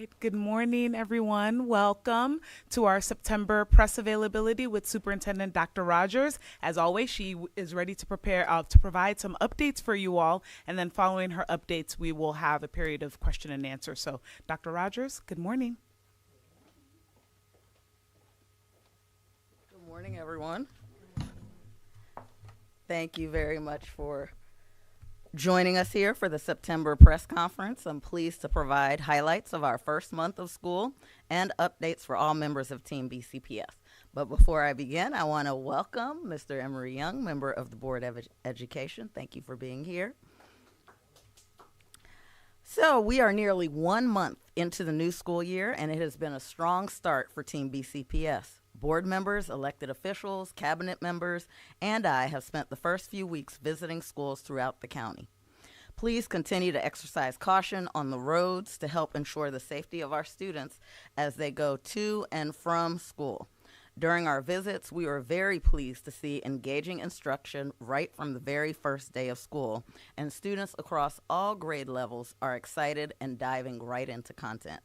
right, good morning, everyone. Welcome to our September press availability with Superintendent Dr. Rogers. As always, she is ready to prepare to provide some updates for you all, and then following her updates, we will have a period of question and answer. So, Dr. Rogers, good morning. Good morning, everyone. Thank you very much for joining us here for the September press conference. I'm pleased to provide highlights of our first month of school and updates for all members of Team BCPS. But before I begin, I want to welcome Mr. Emery Young, member of the Board of Education. Thank you for being here. So we are nearly 1 month into the new school year, and it has been a strong start for Team BCPS. Board members, elected officials, cabinet members, and I have spent the first few weeks visiting schools throughout the county. Please continue to exercise caution on the roads to help ensure the safety of our students as they go to and from school. During our visits, we were very pleased to see engaging instruction right from the very first day of school, and students across all grade levels are excited and diving right into content.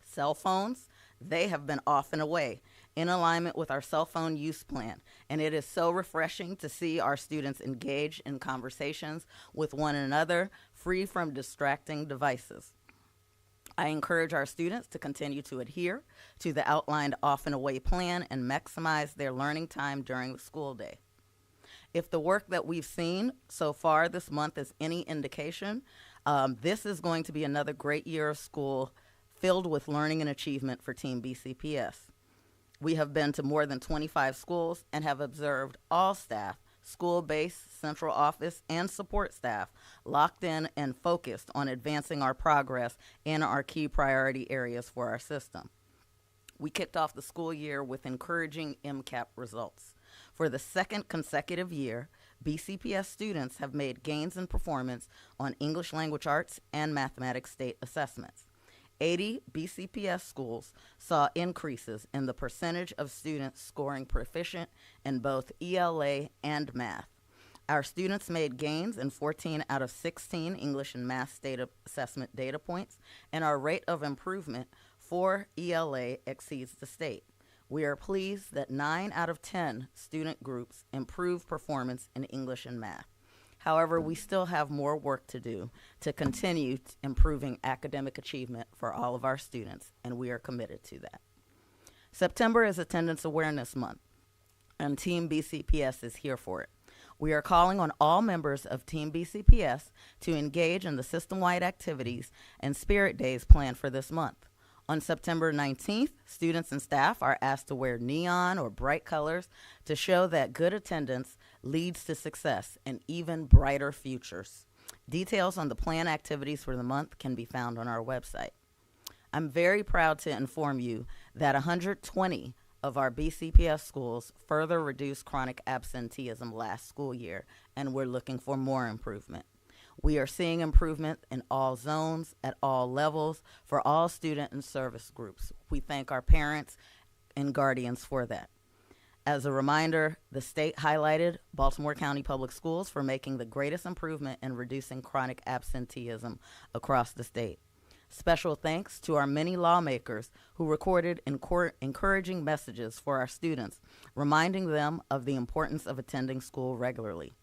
Cell phones, they have been off and away in alignment with our cell phone use plan, and it is so refreshing to see our students engage in conversations with one another, free from distracting devices. I encourage our students to continue to adhere to the outlined off and away plan and maximize their learning time during the school day. If the work that we've seen so far this month is any indication, this is going to be another great year of school filled with learning and achievement for Team BCPS. We have been to more than 25 schools and have observed all staff, school-based, central office, and support staff locked in and focused on advancing our progress in our key priority areas for our system. We kicked off the school year with encouraging MCAP results. For the second consecutive year, BCPS students have made gains in performance on English language arts and mathematics state assessments. 80 BCPS schools saw increases in the percentage of students scoring proficient in both ELA and math. Our students made gains in 14 out of 16 English and math state assessment data points, and our rate of improvement for ELA exceeds the state. We are pleased that 9 out of 10 student groups improved performance in English and math. However, we still have more work to do to continue improving academic achievement for all of our students, and we are committed to that. September is Attendance Awareness Month, and Team BCPS is here for it. We are calling on all members of Team BCPS to engage in the system-wide activities and spirit days planned for this month. On September 19th, students and staff are asked to wear neon or bright colors to show that good attendance leads to success and even brighter futures. Details on the planned activities for the month can be found on our website. I'm very proud to inform you that 120 of our BCPS schools further reduced chronic absenteeism last school year, and we're looking for more improvement. We are seeing improvement in all zones, at all levels, for all student and service groups. We thank our parents and guardians for that. As a reminder, the state highlighted Baltimore County Public Schools for making the greatest improvement in reducing chronic absenteeism across the state. Special thanks to our many lawmakers who recorded encouraging messages for our students, reminding them of the importance of attending school regularly.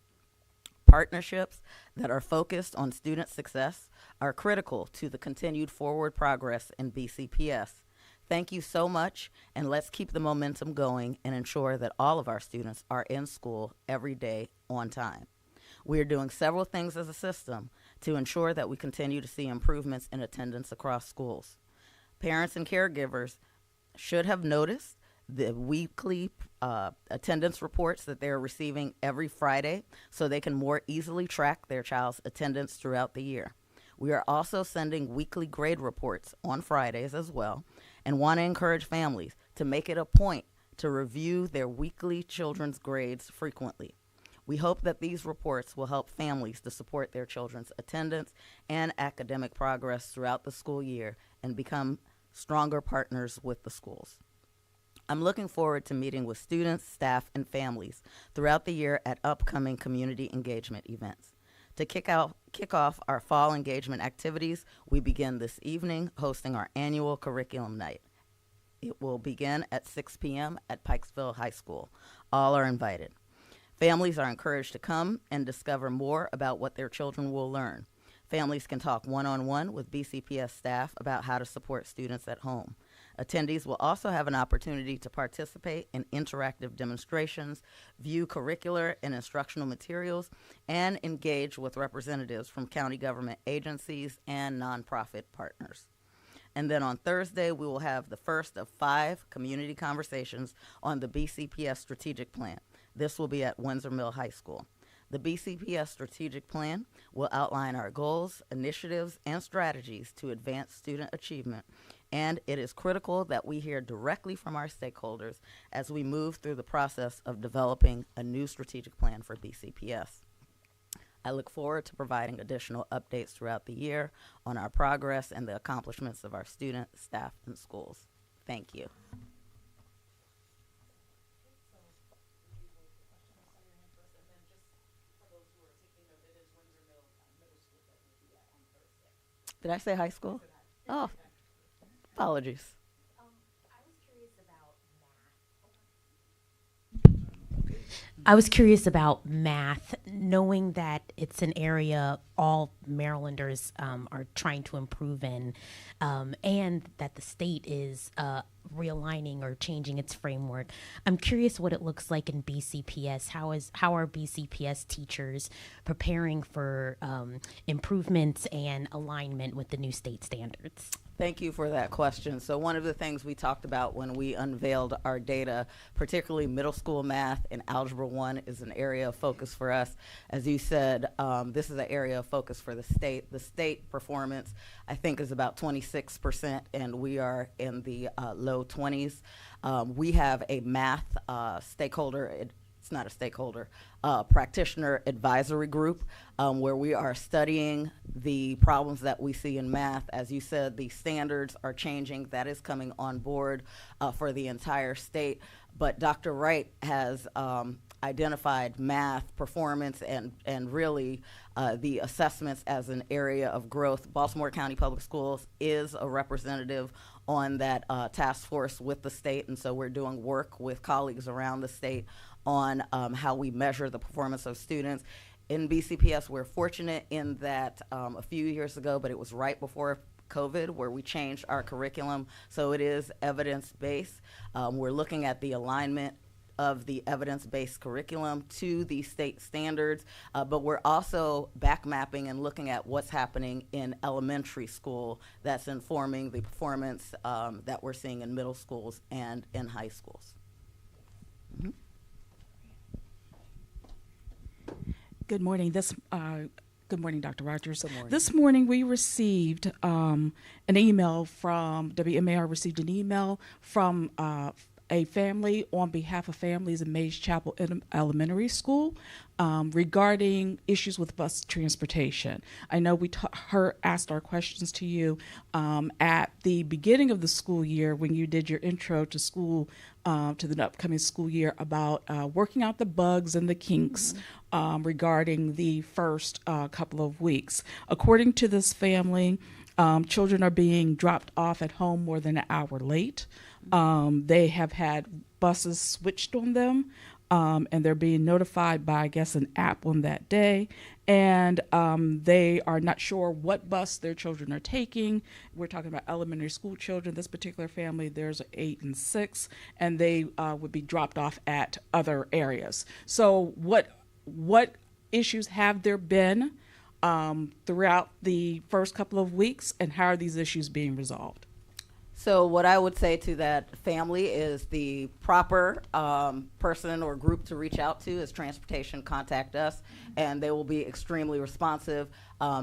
Partnerships that are focused on student success are critical to the continued forward progress in BCPS. Thank you so much, and let's keep the momentum going and ensure that all of our students are in school every day on time. We are doing several things as a system to ensure that we continue to see improvements in attendance across schools. Parents and caregivers should have noticed the weekly attendance reports that they're receiving every Friday so they can more easily track their child's attendance throughout the year. We are also sending weekly grade reports on Fridays as well, and want to encourage families to make it a point to review their weekly children's grades frequently. We hope that these reports will help families to support their children's attendance and academic progress throughout the school year and become stronger partners with the schools. I'm looking forward to meeting with students, staff, and families throughout the year at upcoming community engagement events. To kick off our fall engagement activities, we begin this evening hosting our annual curriculum night. It will begin at 6 p.m. at Pikesville High School. All are invited. Families are encouraged to come and discover more about what their children will learn. Families can talk one-on-one with BCPS staff about how to support students at home. Attendees will also have an opportunity to participate in interactive demonstrations, view curricular and instructional materials, and engage with representatives from county government agencies and nonprofit partners. And then on Thursday, we will have the first of 5 community conversations on the BCPS strategic plan. This will be at Windsor Mill High School. The BCPS strategic plan will outline our goals, initiatives, and strategies to advance student achievement, and it is critical that we hear directly from our stakeholders as we move through the process of developing a new strategic plan for BCPS. I look forward to providing additional updates throughout the year on our progress and the accomplishments of our students, staff, and schools. Thank you. Did I say high school? Oh, apologies. I was curious about math, knowing that it's an area all Marylanders are trying to improve in, and that the state is realigning or changing its framework. I'm curious what it looks like in BCPS. How are BCPS teachers preparing for improvements and alignment with the new state standards? Thank you for that question. So one of the things we talked about when we unveiled our data, particularly middle school math and Algebra 1 is an area of focus for us. As you said, this is an area of focus for the state. The state performance, I think, is about 26%, and we are in the low 20s. We have a math stakeholder, it's not a stakeholder, practitioner advisory group where we are studying the problems that we see in math. As you said, the standards are changing. That is coming on board for the entire state. But Dr. Wright has identified math performance and really the assessments as an area of growth. Baltimore County Public Schools is a representative on that task force with the state, and so we're doing work with colleagues around the state on how we measure the performance of students. In BCPS, we're fortunate in that a few years ago, but it was right before COVID, where we changed our curriculum, so it is evidence-based. We're looking at the alignment of the evidence-based curriculum to the state standards, but we're also back mapping and looking at what's happening in elementary school that's informing the performance that we're seeing in middle schools and in high schools. Mm-hmm. Good morning. Good morning, Dr. Rogers. Good morning. This morning we received an email from WMAR. Received an email from a family on behalf of families in Mays Chapel Elementary School regarding issues with bus transportation. I know we asked our questions to you at the beginning of the school year when you did your intro to school, to the upcoming school year, about working out the bugs and the kinks regarding the first couple of weeks. According to this family, children are being dropped off at home more than an hour late. They have had buses switched on them, and they're being notified by, I guess, an app on that day. And they are not sure what bus their children are taking. We're talking about elementary school children. This particular family, there's 8 and 6, and they would be dropped off at other areas. So what issues have there been throughout the first couple of weeks, and how are these issues being resolved? So what I would say to that family is the proper person or group to reach out to is transportation. Contact us, and they will be extremely responsive.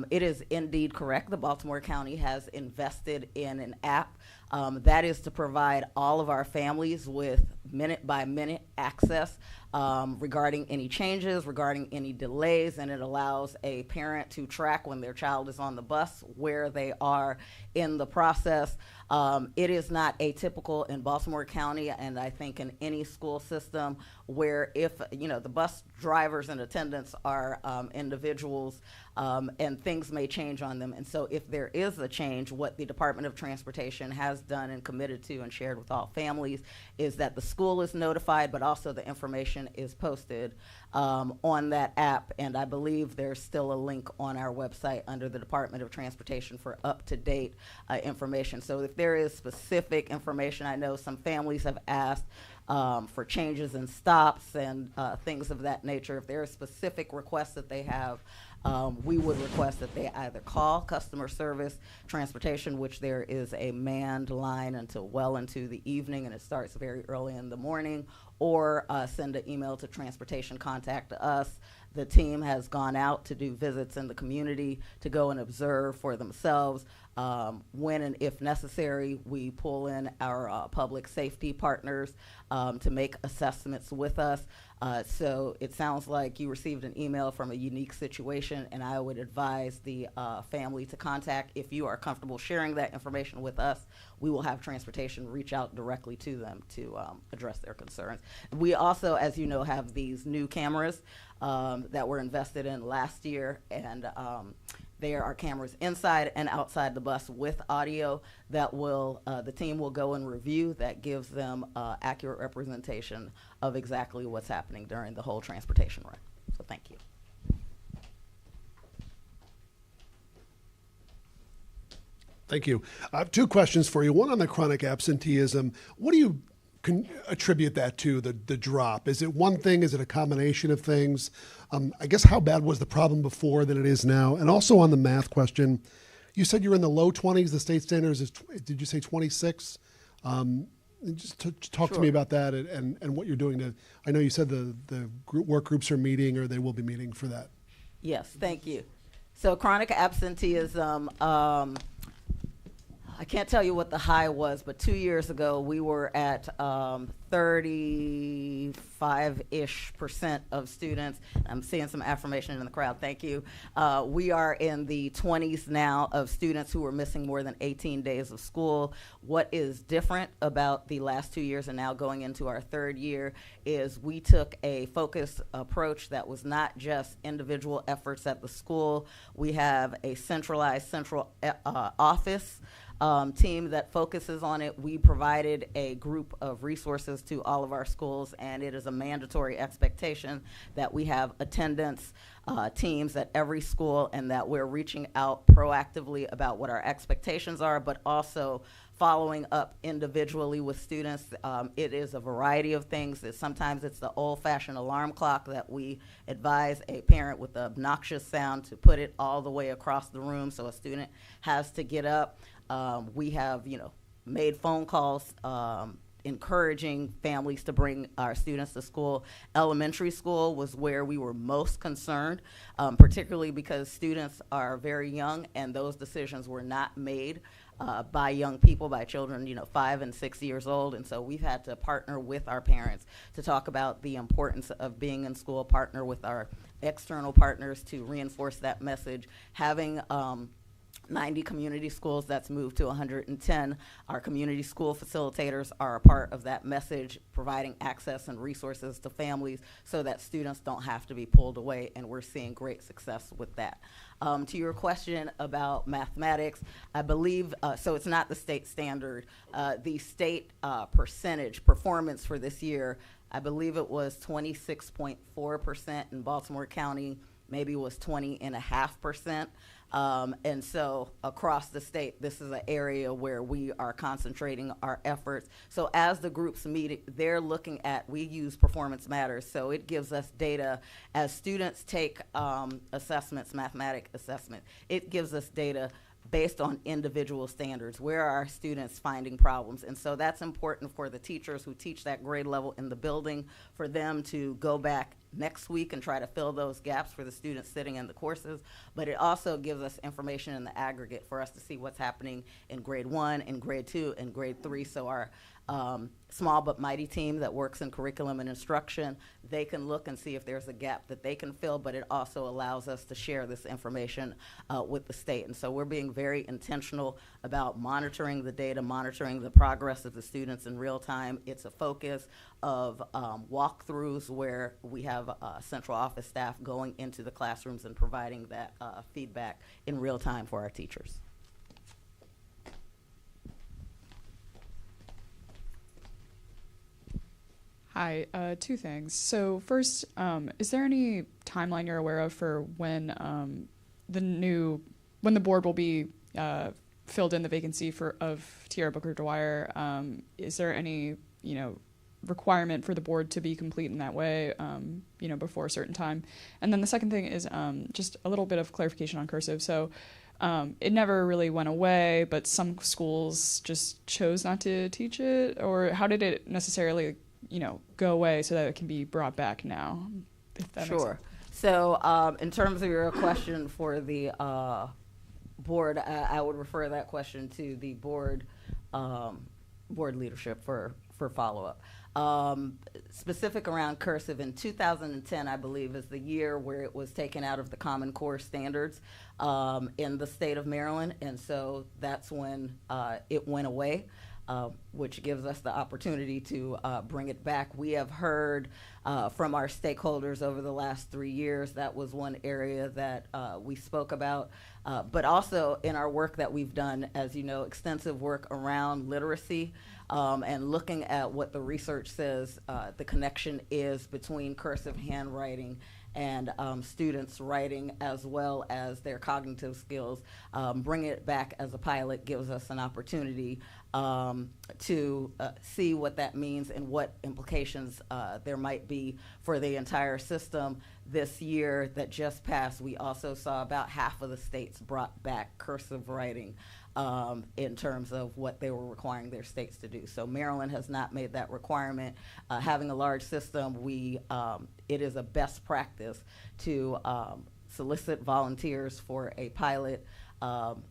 It is indeed correct. The Baltimore County has invested in an app that is to provide all of our families with minute-by-minute access regarding any changes, regarding any delays, and it allows a parent to track when their child is on the bus, where they are in the process. It is not atypical in Baltimore County, and I think in any school system, where if, the bus drivers and attendants are individuals, and things may change on them. And so if there is a change, what the Department of Transportation has done and committed to and shared with all families is that the school is notified, but also the information is posted on that app. And I believe there's still a link on our website under the Department of Transportation for up-to-date information. So if there is specific information, I know some families have asked for changes in stops and things of that nature. If there are specific requests that they have, we would request that they either call customer service transportation, which there is a manned line until well into the evening, and it starts very early in the morning, or send an email to transportation contact us. The team has gone out to do visits in the community to go and observe for themselves. When and if necessary, we pull in our public safety partners to make assessments with us. So it sounds like you received an email from a unique situation, and I would advise the family to contact. If you are comfortable sharing that information with us, we will have transportation reach out directly to them to address their concerns. We also, as you know, have these new cameras that were invested in last year, and there are cameras inside and outside the bus with audio that will, the team will go and review, that gives them accurate representation of exactly what's happening during the whole transportation run. So thank you. Thank you. I have two questions for you. One on the chronic absenteeism. What do you attribute that to, the drop? Is it one thing? Is it a combination of things? I guess how bad was the problem before than it is now? And also on the math question, you said you're in the low 20s. The state standard is, did you say 26? Just talk to me about that and what you're doing to, I know you said the work groups are meeting, or they will be meeting for that. Yes, thank you. So chronic absenteeism, I can't tell you what the high was, but 2 years ago we were at 35-ish% of students. I'm seeing some affirmation in the crowd. Thank you. We are in the 20s now of students who are missing more than 18 days of school. What is different about the last 2 years and now going into our third year is we took a focused approach that was not just individual efforts at the school. We have a centralized central office team that focuses on it. We provided a group of resources to all of our schools, and it is a mandatory expectation that we have attendance teams at every school, and that we're reaching out proactively about what our expectations are, but also following up individually with students. It is a variety of things. Sometimes it's the old-fashioned alarm clock that we advise a parent with the obnoxious sound to put it all the way across the room so a student has to get up. We have, made phone calls encouraging families to bring our students to school. Elementary school was where we were most concerned, particularly because students are very young, and those decisions were not made by young people, by children, 5 and 6 years old. And so we've had to partner with our parents to talk about the importance of being in school, partner with our external partners to reinforce that message. Having 90 community schools, that's moved to 110. Our community school facilitators are a part of that message, providing access and resources to families so that students don't have to be pulled away, and we're seeing great success with that. To your question about mathematics, I believe, so it's not the state standard. The state performance for this year, I believe it was 26.4% in Baltimore County, maybe it was 20.5%. And so across the state, this is an area where we are concentrating our efforts. So as the groups meet, they're looking at, we use Performance Matters, so it gives us data as students take assessments, mathematic assessment. It gives us data based on individual standards. Where are our students finding problems? And so that's important for the teachers who teach that grade level in the building, for them to go back next week and try to fill those gaps for the students sitting in the courses, but it also gives us information in the aggregate for us to see what's happening in grade 1, in grade 2, and grade 3. So our small but mighty team that works in curriculum and instruction, they can look and see if there's a gap that they can fill, but it also allows us to share this information with the state. And so we're being very intentional about monitoring the data, monitoring the progress of the students in real time. It's a focus of walkthroughs where we have central office staff going into the classrooms and providing that feedback in real time for our teachers. Hi, two things. So first, is there any timeline you're aware of for when when the board will be filled in the vacancy of Tiara Booker Dwyer? Is there any requirement for the board to be complete in that way, before a certain time? And then the second thing is just a little bit of clarification on cursive. So it never really went away, but some schools just chose not to teach it, or how did it necessarily go away so that it can be brought back now? If that makes sense. So in terms of your question for the board, I would refer that question to the board leadership for follow-up. Specific around cursive, in 2010, I believe, is the year where it was taken out of the Common Core standards in the state of Maryland, and so that's when it went away. Which gives us the opportunity to bring it back. We have heard from our stakeholders over the last 3 years. That was one area that we spoke about, but also in our work that we've done, as you know, extensive work around literacy and looking at what the research says the connection is between cursive handwriting and students writing as well as their cognitive skills. Bringing it back as a pilot gives us an opportunity to see what that means and what implications there might be for the entire system. This year that just passed, we also saw about half of the states brought back cursive writing in terms of what they were requiring their states to do. So Maryland has not made that requirement. Having a large system, it is a best practice to solicit volunteers for a pilot,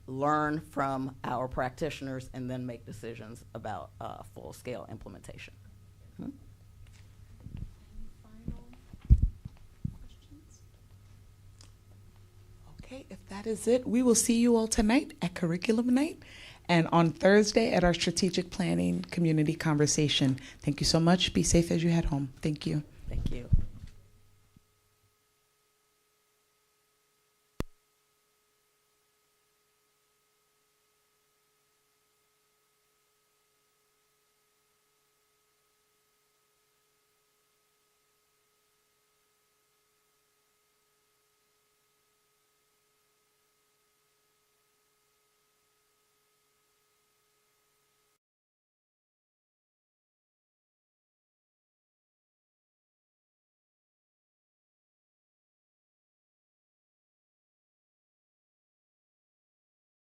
learn from our practitioners, and then make decisions about full-scale implementation. Okay, if that is it, we will see you all tonight at Curriculum Night and on Thursday at our Strategic Planning Community Conversation. Thank you so much. Be safe as you head home. Thank you. Thank you.